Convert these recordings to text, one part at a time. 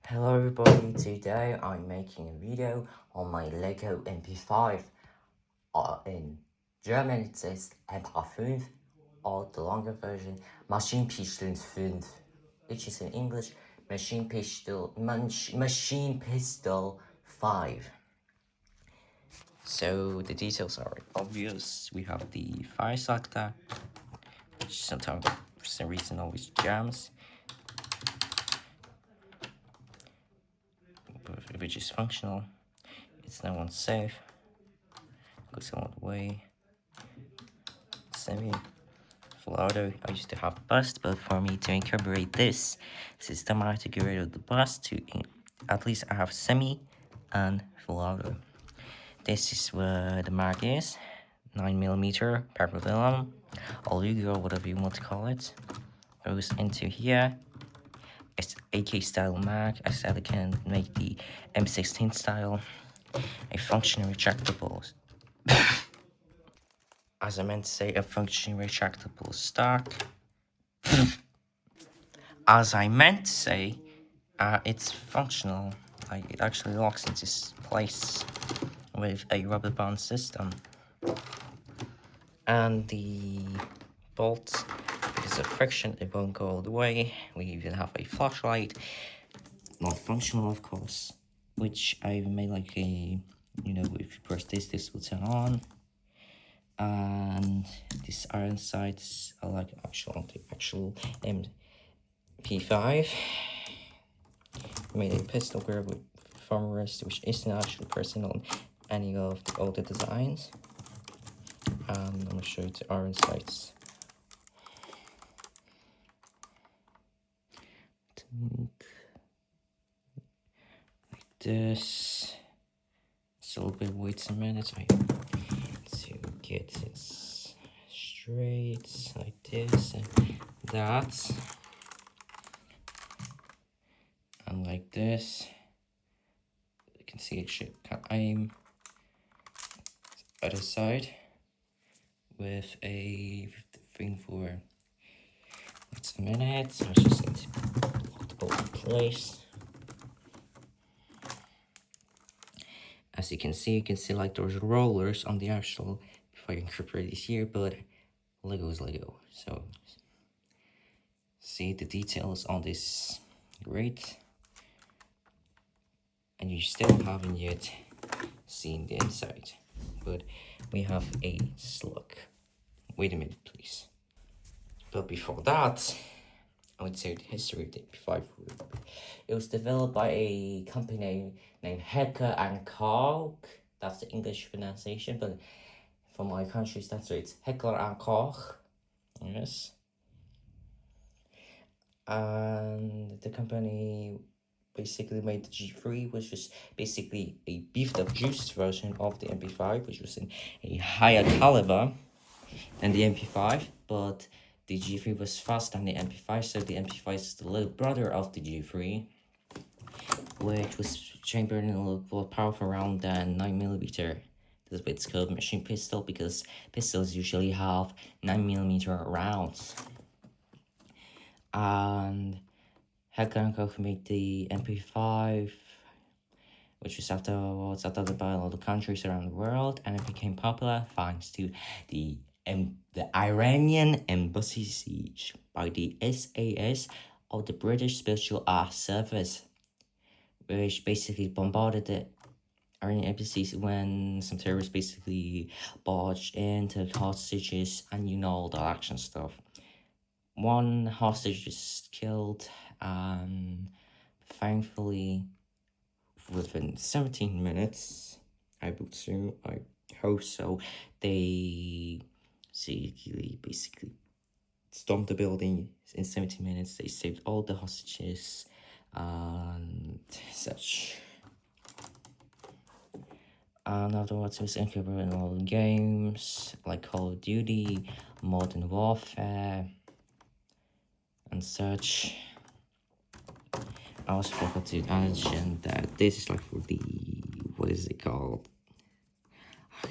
Hello everybody, today I'm making a video on my Lego MP5. In German it says MP5, or the longer version, Maschinenpistol 5, which is in English, Machine Pistol 5. So the details are obvious. We have the fire selector, which sometimes for some reason always jams, which is functional. It's now on safe. Goes all the way. Semi. Full auto. I used to have bust, but for me to incorporate this system, I had to get rid of the bust to at least I have semi and full auto. This is where the mag is. 9mm parabellum, Aluga, or whatever you want to call it. Goes into here. It's AK style mag. I said I can make the M16 style. A functioning retractable. As I meant to say, a functioning retractable stock. As I meant to say, it's functional. Like, it actually locks into place with a rubber band system. And the bolt, because of friction, it won't go all the way. We even have a flashlight, not functional of course, which I've made like a, if you press this will turn on. And these iron sights are like the actual MP5. Made a pistol grip with armrest, which isn't actually present on any of the older designs. And I'm going to show you the iron sights. Like this. It's a little bit wait a minute to get it straight, like this and that. And like this. You can see it should aim other side with a thing for it's a minute. So I just need to lock the bolt in place. As you can see like those rollers on the actual, if I incorporate this here, but Lego is Lego. So see the details on this grate. And you still haven't yet seen the inside, but we have a slug. Wait a minute, please. But before that, I would say the history of the MP5 group. It was developed by a company named Heckler Koch. That's the English pronunciation, but for my country, that's right. It's Heckler Koch. Yes. And the company basically made the G3, which was basically a beefed up juiced version of the MP5, which was in a higher caliber than the MP5, but the G3 was faster than the MP5, so the MP5 is the little brother of the G3, which was chambered in a little more powerful round than 9mm. That's why it's called machine pistol, because pistols usually have 9mm rounds. And Heckler & Koch made the MP5, which was afterwards adopted by a lot of countries around the world, and it became popular thanks to the Iranian embassy siege by the SAS, or the British Special Air Service, which basically bombarded the Iranian embassies when some terrorists basically barged in, took hostages, and all the action stuff. One hostage was killed, and thankfully within 17 minutes, I hope so, they basically stormed the building. In 17 minutes, they saved all the hostages and such. And afterwards, it was incorporated in all the games like Call of Duty, Modern Warfare, and such. I also forgot to mention that this is like for the, what is it called?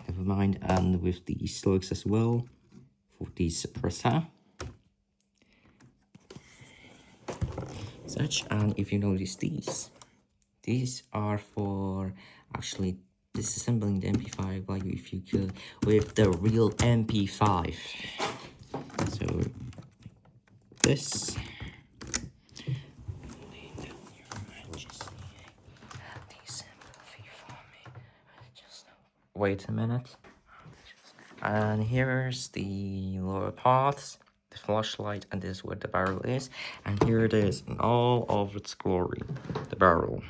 Never mind. And with the slugs as well, for the suppressor. Such, and if you notice these, These are for actually disassembling the MP5 like if you could with the real MP5. So this wait a minute. And here's the lower parts, the flashlight, and this is where the barrel is. And here it is in all of its glory, the barrel.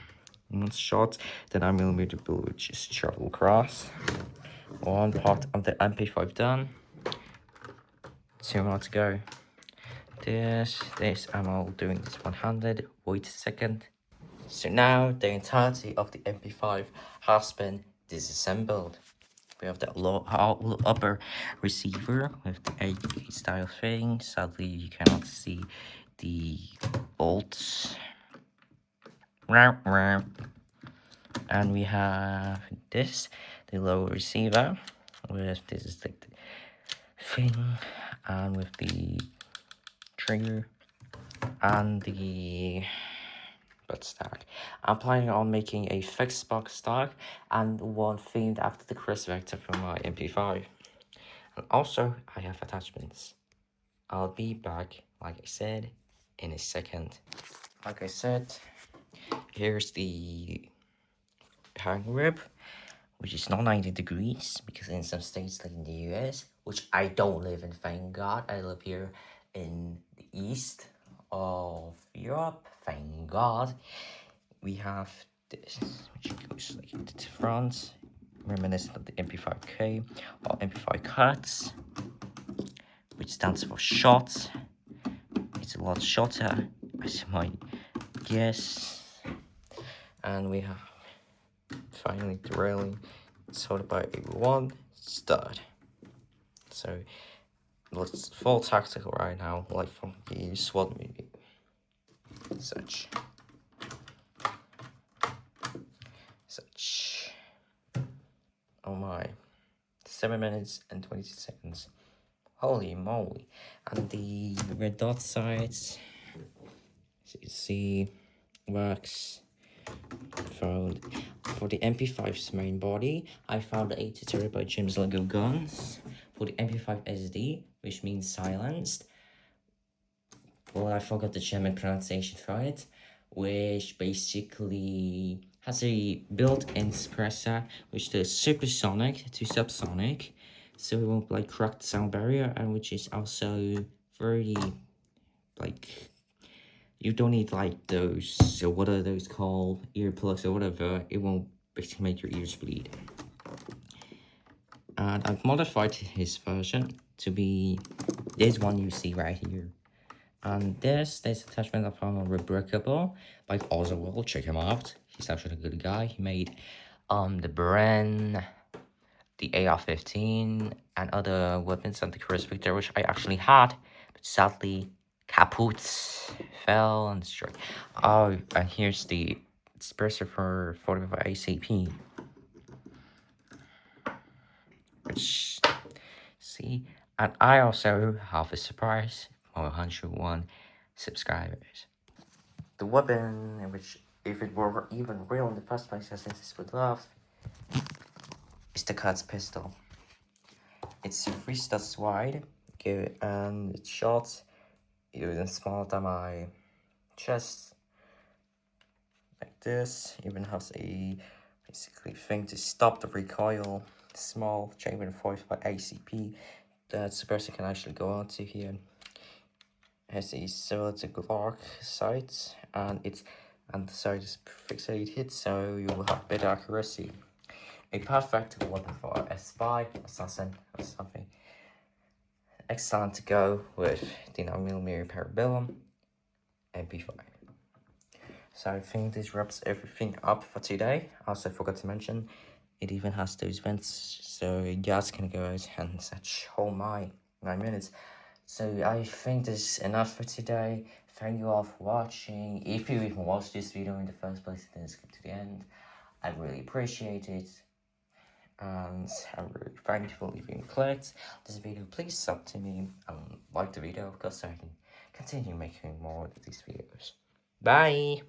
Once shot, the 9mm bullet would just travel across. One part of the MP5 done. 2 more to go. This, I'm all doing this one-handed. Wait a second. So now the entirety of the MP5 has been disassembled. We have the upper receiver with the AK style thing. Sadly, you cannot see the bolts. And we have this, the lower receiver, with this is like the thing, and with the trigger and the butt stack. I'm planning on making a fixed box stock and one themed after the Chris Vector from my MP5. And also, I have attachments. I'll be back, like I said, in a second. Like I said, here's the hang rib, which is not 90 degrees, because in some states like in the US, which I don't live in, thank God, I live here in the east of Europe, thank God, we have this, which goes like into the front, reminiscent of the MP5K, or MP5 cuts, which stands for shot. It's a lot shorter, as you might guess. And we have finally the railing sorted by a one stud. So looks full tactical right now, like from the SWAT movie. Such. Oh my. 7 minutes and 22 seconds. Holy moly. And the red dot sides, so you see, works. Found for the MP5's main body, I found a tutorial by Jim's Lego Guns for the MP5 SD, which means silenced. Well, I forgot the German pronunciation for it, which basically has a built-in suppressor, which does supersonic to subsonic, so it won't like crack the sound barrier, and which is also very like, you don't need like those, so what are those called, earplugs or whatever, it won't basically make your ears bleed. And I've modified his version to be this one you see right here. And this attachment I found on Rebrickable by Oswald, check him out, he's actually a good guy. He made the Bren, the AR-15, and other weapons on the Chris Victor, which I actually had, but sadly kaput, fell and destroyed. Oh, and here's the disperser for 45 ACP, which, see, and I also have a surprise for 101 subscribers. The weapon, which if it were even real in the first place, as this would love, is the Cut's pistol. It's 3 studs wide, okay, and it's short, even smaller than my chest, like this. Even has a basically thing to stop the recoil, small chamber 45 ACP that suppressor can actually go onto here. It has a similar to Glock sights, and the sight is fixated, so you will have better accuracy. A perfect weapon for a spy, assassin, or something. Excellent to go with the 9mm Parabellum MP5. So I think this wraps everything up for today. I also forgot to mention, it even has those vents, so gas can go out and such. Oh my, 9 minutes. So I think this is enough for today. Thank you all for watching. If you even watched this video in the first place and then skip to the end, I really appreciate it. And I'm really thankful if you clicked this video. Please sub to me and like the video, because so I can continue making more of these videos. Bye!